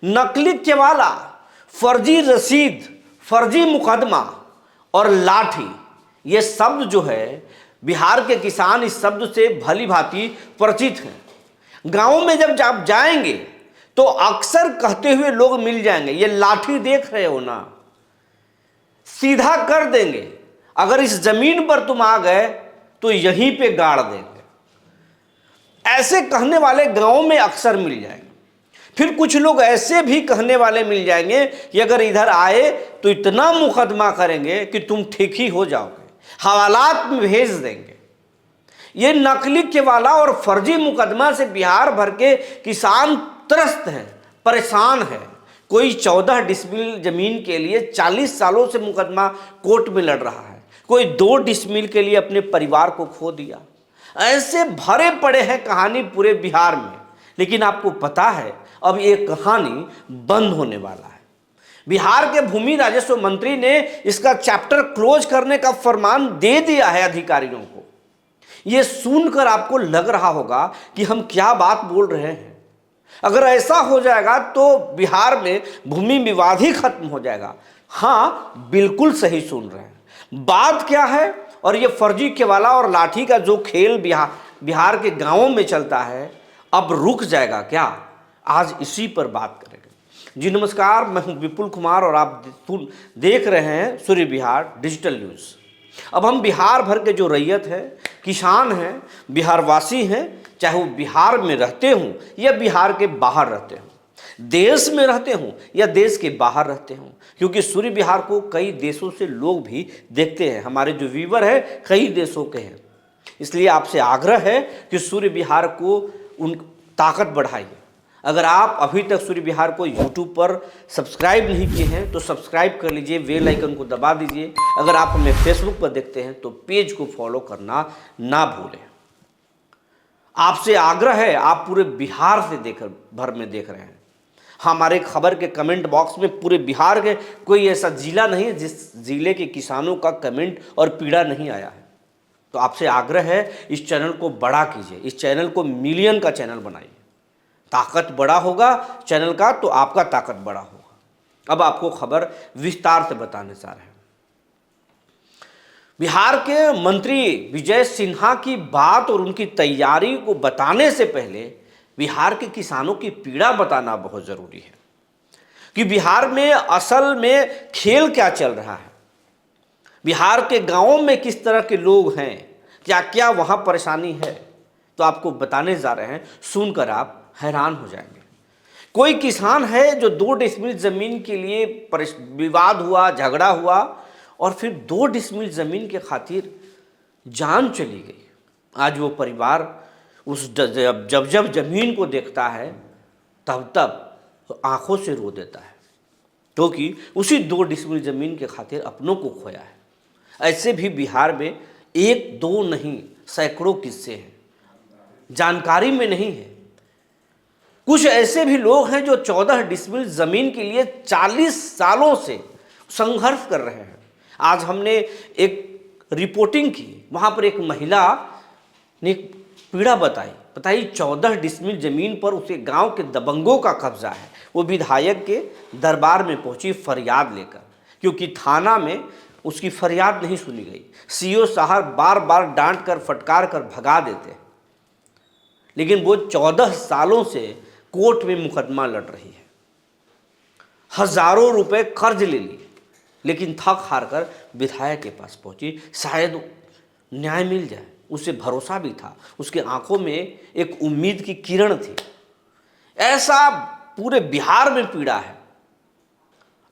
नकली केवाला, फर्जी रसीद, फर्जी मुकदमा और लाठी, ये शब्द जो है बिहार के किसान इस शब्द से भली भांति परिचित हैं। गांव में जब आप जाएंगे तो अक्सर कहते हुए लोग मिल जाएंगे, ये लाठी देख रहे हो ना, सीधा कर देंगे, अगर इस जमीन पर तुम आ गए तो यहीं पे गाड़ देंगे। ऐसे कहने वाले गांव में अक्सर मिल जाएंगे। फिर कुछ लोग ऐसे भी कहने वाले मिल जाएंगे कि अगर इधर आए तो इतना मुकदमा करेंगे कि तुम ठीक ही हो जाओगे, हवालात में भेज देंगे। ये नकली केवाला और फर्जी मुकदमा से बिहार भर के किसान त्रस्त हैं, परेशान हैं। कोई 14 डिसमिल जमीन के लिए 40 सालों से मुकदमा कोर्ट में लड़ रहा है, कोई 2 डिसमिल के लिए अपने परिवार को खो दिया। ऐसे भरे पड़े हैं कहानी पूरे बिहार में। लेकिन आपको पता है अब ये कहानी बंद होने वाला है। बिहार के भूमि राजस्व मंत्री ने इसका चैप्टर क्लोज करने का फरमान दे दिया है अधिकारियों को। यह सुनकर आपको लग रहा होगा कि हम क्या बात बोल रहे हैं। अगर ऐसा हो जाएगा तो बिहार में भूमि विवाद ही खत्म हो जाएगा। हाँ, बिल्कुल सही सुन रहे हैं। बात क्या है? और ये फर्जी केवाला और लाठी का जो खेल बिहार के गांवों में चलता है, अब रुक जाएगा क्या? आज इसी पर बात करेंगे। जी नमस्कार, मैं हूं विपुल कुमार और आप देख रहे हैं सूर्य बिहार डिजिटल न्यूज़। अब हम बिहार भर के जो रैयत है, किसान हैं, बिहारवासी हैं, चाहे वो बिहार में रहते हों या बिहार के बाहर रहते हों, देश में रहते हों या देश के बाहर रहते हों, क्योंकि सूर्य बिहार को कई देशों से लोग भी देखते हैं। हमारे जो व्यूवर है कई देशों के हैं। इसलिए आपसे आग्रह है कि सूर्य बिहार को उन ताकत बढ़ाइए। अगर आप अभी तक सूर्य बिहार को यूट्यूब पर सब्सक्राइब नहीं किए हैं तो सब्सक्राइब कर लीजिए, बेल आइकन को दबा दीजिए। अगर आप हमें फेसबुक पर देखते हैं तो पेज को फॉलो करना ना भूलें। आपसे आग्रह है, आप पूरे बिहार से भर में देख रहे हैं। हमारे खबर के कमेंट बॉक्स में पूरे बिहार के कोई ऐसा जिला नहीं है जिस जिले के किसानों का कमेंट और पीड़ा नहीं आया है। तो आपसे आग्रह है, इस चैनल को बड़ा कीजिए, इस चैनल को मिलियन का चैनल बनाइए। ताकत बड़ा होगा चैनल का तो आपका ताकत बड़ा होगा। अब आपको खबर विस्तार से बताने जा रहे हैं। बिहार के मंत्री विजय सिन्हा की बात और उनकी तैयारी को बताने से पहले बिहार के किसानों की पीड़ा बताना बहुत जरूरी है कि बिहार में असल में खेल क्या चल रहा है, बिहार के गांवों में किस तरह के लोग हैं, क्या क्या वहां परेशानी है। तो आपको बताने जा रहे हैं, सुनकर आप हैरान हो जाएंगे। कोई किसान है जो 2 डिसमिल जमीन के लिए विवाद हुआ, झगड़ा हुआ और फिर 2 डिसमिल जमीन के खातिर जान चली गई। आज वो परिवार उस जब जमीन को देखता है तब आंखों से रो देता है, क्योंकि उसी 2 डिसमिल जमीन के खातिर अपनों को खोया है। ऐसे भी बिहार में 1-2 नहीं, सैकड़ों किस्से हैं, जानकारी में नहीं है। कुछ ऐसे भी लोग हैं जो 14 डिसमिल जमीन के लिए 40 सालों से संघर्ष कर रहे हैं। आज हमने एक रिपोर्टिंग की, वहां पर एक महिला ने पीड़ा बताई 14 डिसमिल जमीन पर उसे गांव के दबंगों का कब्जा है। वो विधायक के दरबार में पहुंची फरियाद लेकर, क्योंकि थाना में उसकी फरियाद नहीं सुनी गई। सीओ साहब बार बार डांट कर फटकार कर भगा देते हैं, लेकिन वो 14 सालों से कोर्ट में मुकदमा लड़ रही है। हजारों रुपए कर्ज ले लिए, लेकिन थक हार कर विधायक के पास पहुंची, शायद न्याय मिल जाए। उसे भरोसा भी था, उसके आंखों में एक उम्मीद की किरण थी। ऐसा पूरे बिहार में पीड़ा है।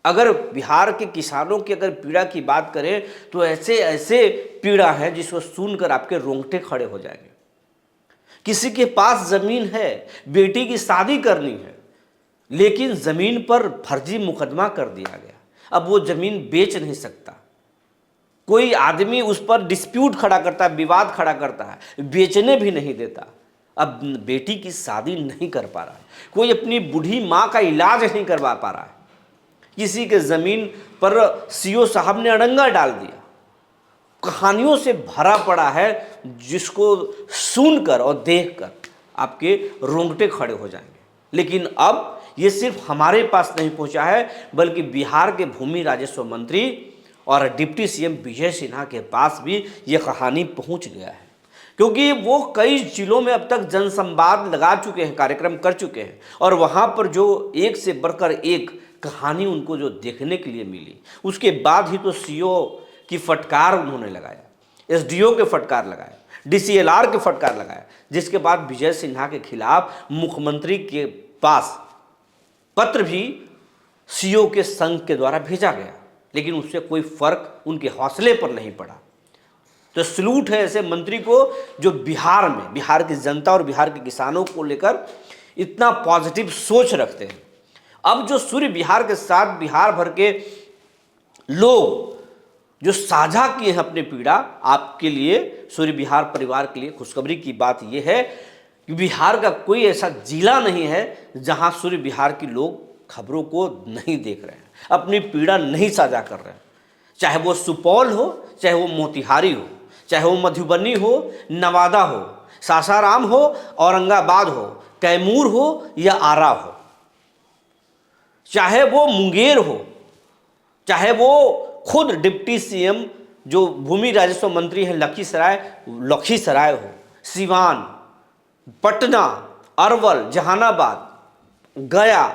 अगर बिहार के किसानों की अगर पीड़ा की बात करें तो ऐसे ऐसे पीड़ा है जिसको सुनकर आपके रोंगटे खड़े हो जाएंगे। किसी के पास जमीन है, बेटी की शादी करनी है, लेकिन जमीन पर फर्जी मुकदमा कर दिया गया। अब वो जमीन बेच नहीं सकता। कोई आदमी उस पर डिस्प्यूट खड़ा करता है, विवाद खड़ा करता है, बेचने भी नहीं देता। अब बेटी की शादी नहीं कर पा रहा है, कोई अपनी बूढ़ी माँ का इलाज नहीं करवा पा रहा है। किसी के जमीन पर सीओ साहब ने अड़ंगा डाल दिया। कहानियों से भरा पड़ा है जिसको सुनकर और देखकर आपके रोंगटे खड़े हो जाएंगे। लेकिन अब ये सिर्फ हमारे पास नहीं पहुंचा है, बल्कि बिहार के भूमि राजस्व मंत्री और डिप्टी सीएम विजय सिन्हा के पास भी ये कहानी पहुंच गया है, क्योंकि वो कई जिलों में अब तक जनसंवाद लगा चुके हैं, कार्यक्रम कर चुके हैं, और वहाँ पर जो एक से बढ़कर एक कहानी उनको जो देखने के लिए मिली, उसके बाद ही तो सीओ की फटकार उन्होंने लगाया, एसडीओ के फटकार लगाया, डीसीएलआर के फटकार लगाया, जिसके बाद विजय सिन्हा के खिलाफ मुख्यमंत्री के पास पत्र भी सीओ के संघ के द्वारा भेजा गया, लेकिन उससे कोई फर्क उनके हौसले पर नहीं पड़ा। तो सलूट है ऐसे मंत्री को जो बिहार में बिहार की जनता और बिहार के किसानों को लेकर इतना पॉजिटिव सोच रखते हैं। अब जो सूर्य बिहार के साथ बिहार भर के लोग जो साझा किए हैं अपनी पीड़ा, आपके लिए, सूर्य बिहार परिवार के लिए खुशखबरी की बात यह है कि बिहार का कोई ऐसा जिला नहीं है जहां सूर्य बिहार के लोग खबरों को नहीं देख रहे हैं, अपनी पीड़ा नहीं साझा कर रहे हैं। चाहे वो सुपौल हो, चाहे वो मोतिहारी हो, चाहे वो मधुबनी हो, नवादा हो, सासाराम हो, औरंगाबाद हो, कैमूर हो या आरा हो, चाहे वो मुंगेर हो, चाहे वो खुद डिप्टी सीएम जो भूमि राजस्व मंत्री हैं लखीसराय हो, सिवान, पटना, अरवल, जहानाबाद, गया,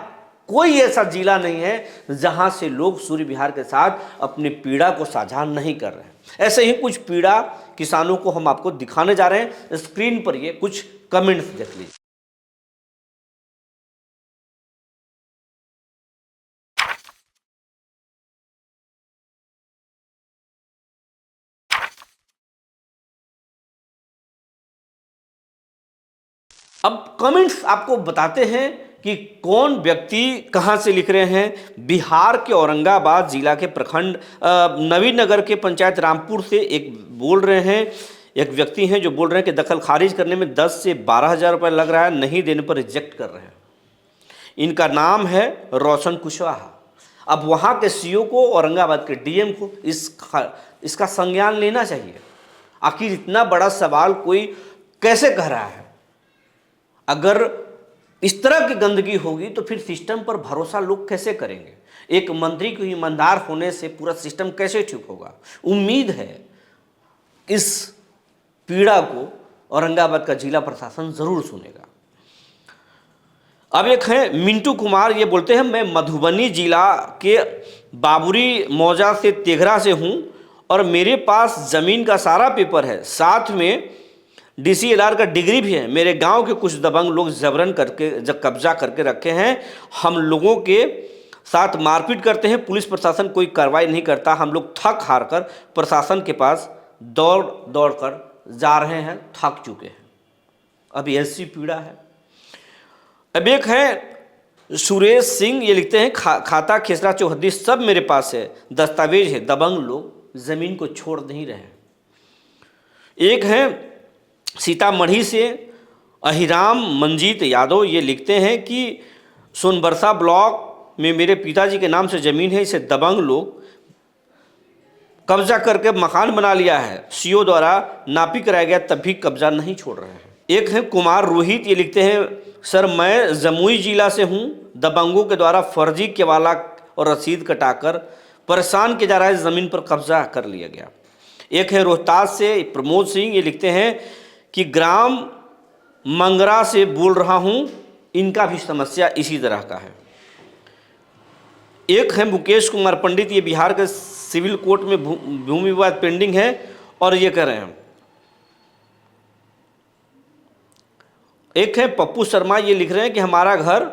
कोई ऐसा जिला नहीं है जहां से लोग सूर्य बिहार के साथ अपनी पीड़ा को साझा नहीं कर रहे हैं। ऐसे ही कुछ पीड़ा किसानों को हम आपको दिखाने जा रहे हैं। स्क्रीन पर ये कुछ कमेंट्स देख लीजिए। अब कमेंट्स आपको बताते हैं कि कौन व्यक्ति कहां से लिख रहे हैं। बिहार के औरंगाबाद जिला के प्रखंड नवीन नगर के पंचायत रामपुर से एक बोल रहे हैं, एक व्यक्ति हैं जो बोल रहे हैं कि दखल खारिज करने में 10 से 12,000 रुपये लग रहा है, नहीं देने पर रिजेक्ट कर रहे हैं। इनका नाम है रोशन कुशवाहा। अब वहाँ के सीओ को, औरंगाबाद के डीएम को इसका संज्ञान लेना चाहिए। आखिर इतना बड़ा सवाल कोई कैसे कह रहा है? अगर इस तरह की गंदगी होगी तो फिर सिस्टम पर भरोसा लोग कैसे करेंगे? एक मंत्री को ईमानदार होने से पूरा सिस्टम कैसे ठीक होगा? उम्मीद है इस पीड़ा को औरंगाबाद का जिला प्रशासन जरूर सुनेगा। अब एक है मिंटू कुमार, ये बोलते हैं मैं मधुबनी जिला के बाबुरी मौजा से तेघरा से हूँ और मेरे पास ज़मीन का सारा पेपर है, साथ में डीसीएलआर का डिग्री भी है। मेरे गांव के कुछ दबंग लोग जबरन करके कब्जा करके रखे हैं, हम लोगों के साथ मारपीट करते हैं, पुलिस प्रशासन कोई कार्रवाई नहीं करता। हम लोग थक हार कर प्रशासन के पास दौड़ दौड़ कर जा रहे हैं, थक चुके हैं। अभी ऐसी पीड़ा है। अब एक है सुरेश सिंह, ये लिखते हैं खाता खेसरा चौहद्दी सब मेरे पास है, दस्तावेज है, दबंग लोग ज़मीन को छोड़ नहीं रहे हैं। एक है सीतामढ़ी से अहिराम मंजीत यादव, ये लिखते हैं कि सोनबरसा ब्लॉक में मेरे पिताजी के नाम से ज़मीन है, इसे दबंग लोग कब्जा करके मकान बना लिया है, सीओ द्वारा नापी कराया गया तब भी कब्जा नहीं छोड़ रहे हैं। एक है कुमार रोहित, ये लिखते हैं सर मैं जमुई जिला से हूँ, दबंगों के द्वारा फर्जी केवाला और रसीद कटाकर परेशान किया जा रहा है, ज़मीन पर कब्जा कर लिया गया। एक है रोहतास से प्रमोद सिंह, ये लिखते हैं कि ग्राम मंगरा से बोल रहा हूँ, इनका भी समस्या इसी तरह का है। एक है मुकेश कुमार पंडित, ये बिहार के सिविल कोर्ट में भूमि विवाद पेंडिंग है और ये कह रहे हैं। एक है पप्पू शर्मा, ये लिख रहे हैं कि हमारा घर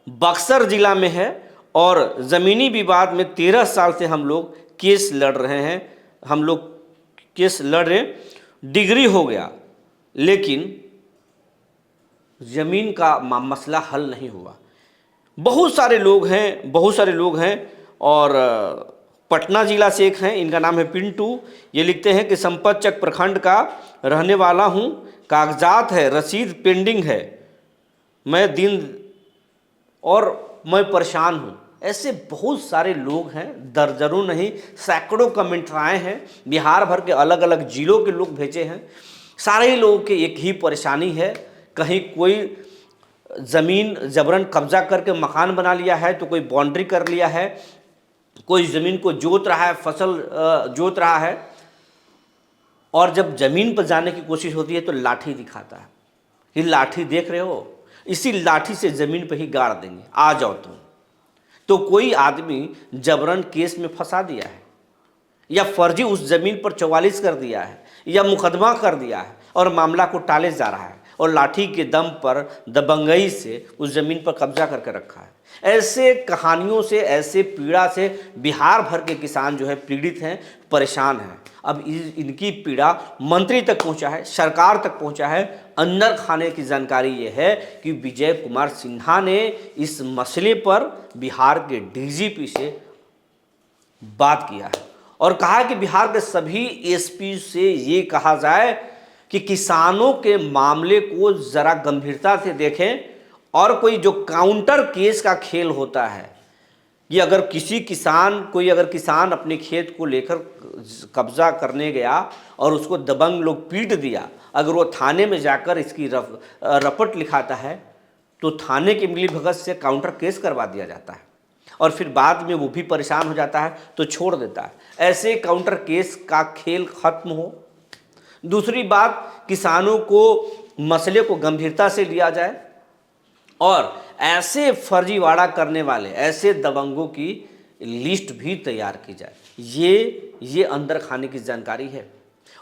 बक्सर जिला में है और ज़मीनी विवाद में 13 साल से हम लोग केस लड़ रहे हैं, हम लोग केस लड़ रहे, डिग्री हो गया लेकिन ज़मीन का मसला हल नहीं हुआ। बहुत सारे लोग हैं और पटना जिला से एक हैं, इनका नाम है पिंटू, ये लिखते हैं कि संपतचक प्रखंड का रहने वाला हूँ, कागजात है, रसीद पेंडिंग है, मैं परेशान हूँ। ऐसे बहुत सारे लोग हैं, दर्जनों नहीं सैकड़ों कमेंट आए हैं, बिहार भर के अलग अलग जिलों के लोग भेजे हैं। सारे लोगों के एक ही परेशानी है, कहीं कोई ज़मीन जबरन कब्जा करके मकान बना लिया है, तो कोई बाउंड्री कर लिया है, कोई ज़मीन को जोत रहा है, फसल जोत रहा है, और जब ज़मीन पर जाने की कोशिश होती है तो लाठी दिखाता है। ये लाठी देख रहे हो, इसी लाठी से ज़मीन पर ही गाड़ देंगे, आ जाओ तुम। तो कोई आदमी जबरन केस में फंसा दिया है, या फर्जी उस ज़मीन पर 44 कर दिया है, या मुकदमा कर दिया है और मामला को टाले जा रहा है, और लाठी के दम पर दबंगई से उस ज़मीन पर कब्जा करके रखा है। ऐसे कहानियों से, ऐसे पीड़ा से बिहार भर के किसान जो है पीड़ित हैं, परेशान हैं। अब इनकी पीड़ा मंत्री तक पहुंचा है, सरकार तक पहुंचा है। अंदर खाने की जानकारी ये है कि विजय कुमार सिन्हा ने इस मसले पर बिहार के डीजीपी से बात किया है और कहा कि बिहार के सभी एसपी से ये कहा जाए कि किसानों के मामले को ज़रा गंभीरता से देखें, और कोई जो काउंटर केस का खेल होता है कि अगर अगर किसान अपने खेत को लेकर कब्जा करने गया और उसको दबंग लोग पीट दिया, अगर वो थाने में जाकर इसकी रपट लिखाता है तो थाने की मिलीभगत से काउंटर केस करवा दिया जाता है, और फिर बाद में वो भी परेशान हो जाता है तो छोड़ देता है। ऐसे काउंटर केस का खेल खत्म हो। दूसरी बात, किसानों को मसले को गंभीरता से लिया जाए और ऐसे फर्जीवाड़ा करने वाले, ऐसे दबंगों की लिस्ट भी तैयार की जाए। ये अंदर खाने की जानकारी है।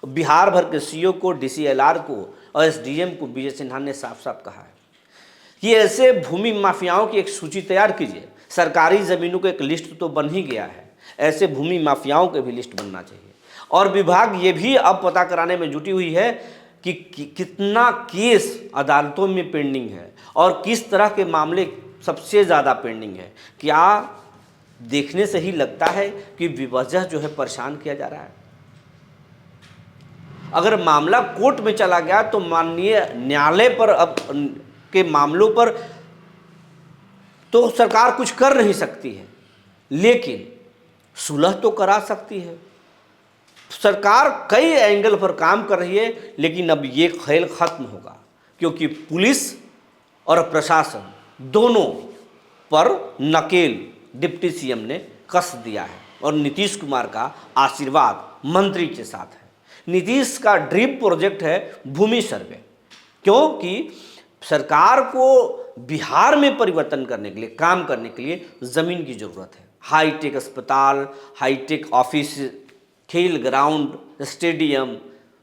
बिहार भर के सीओ को, डीसीएलआर को और एसडीएम को विजय सिन्हा ने साफ साफ कहा है कि ऐसे भूमि माफियाओं की एक सूची तैयार कीजिए। सरकारी ज़मीनों का एक लिस्ट तो बन ही गया है, ऐसे भूमि माफियाओं के भी लिस्ट बनना चाहिए। और विभाग ये भी अब पता कराने में जुटी हुई है कि कितना केस अदालतों में पेंडिंग है और किस तरह के मामले सबसे ज़्यादा पेंडिंग है। क्या देखने से ही लगता है कि बेवजह जो है परेशान किया जा रहा है? अगर मामला कोर्ट में चला गया तो माननीय न्यायालय पर अब के मामलों पर तो सरकार कुछ कर नहीं सकती है, लेकिन सुलह तो करा सकती है। सरकार कई एंगल पर काम कर रही है, लेकिन अब ये खेल खत्म होगा, क्योंकि पुलिस और प्रशासन दोनों पर नकेल डिप्टी सीएम ने कस दिया है और नीतीश कुमार का आशीर्वाद मंत्री के साथ है। नीतीश का ड्रीम प्रोजेक्ट है भूमि सर्वे, क्योंकि सरकार को बिहार में परिवर्तन करने के लिए, काम करने के लिए ज़मीन की ज़रूरत है। हाईटेक अस्पताल, हाईटेक ऑफिस, खेल ग्राउंड, स्टेडियम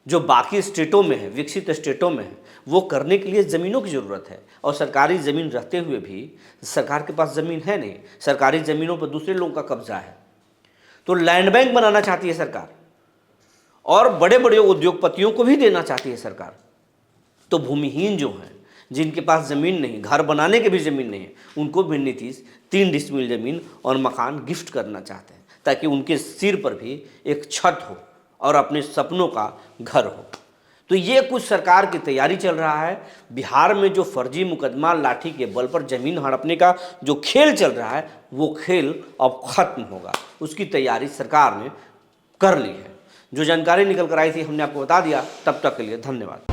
जो बाकी स्टेटों में है, विकसित स्टेटों में है, वो करने के लिए ज़मीनों की ज़रूरत है। और सरकारी ज़मीन रहते हुए भी सरकार के पास ज़मीन है नहीं, सरकारी ज़मीनों पर दूसरे लोगों का कब्जा है। तो लैंड बैंक बनाना चाहती है सरकार और बड़े बड़े उद्योगपतियों को भी देना चाहती है सरकार। तो भूमिहीन जो हैं, जिनके पास ज़मीन नहीं, घर बनाने की भी ज़मीन नहीं है, उनको भी नीतीश 3 डिसमिल ज़मीन और मकान गिफ्ट करना चाहते हैं, ताकि उनके सिर पर भी एक छत हो और अपने सपनों का घर हो। तो ये कुछ सरकार की तैयारी चल रहा है। बिहार में जो फर्जी मुकदमा, लाठी के बल पर ज़मीन हड़पने का जो खेल चल रहा है, वो खेल अब खत्म होगा। उसकी तैयारी सरकार ने कर ली है। जो जानकारी निकल कर आई थी हमने आपको बता दिया। तब तक के लिए धन्यवाद।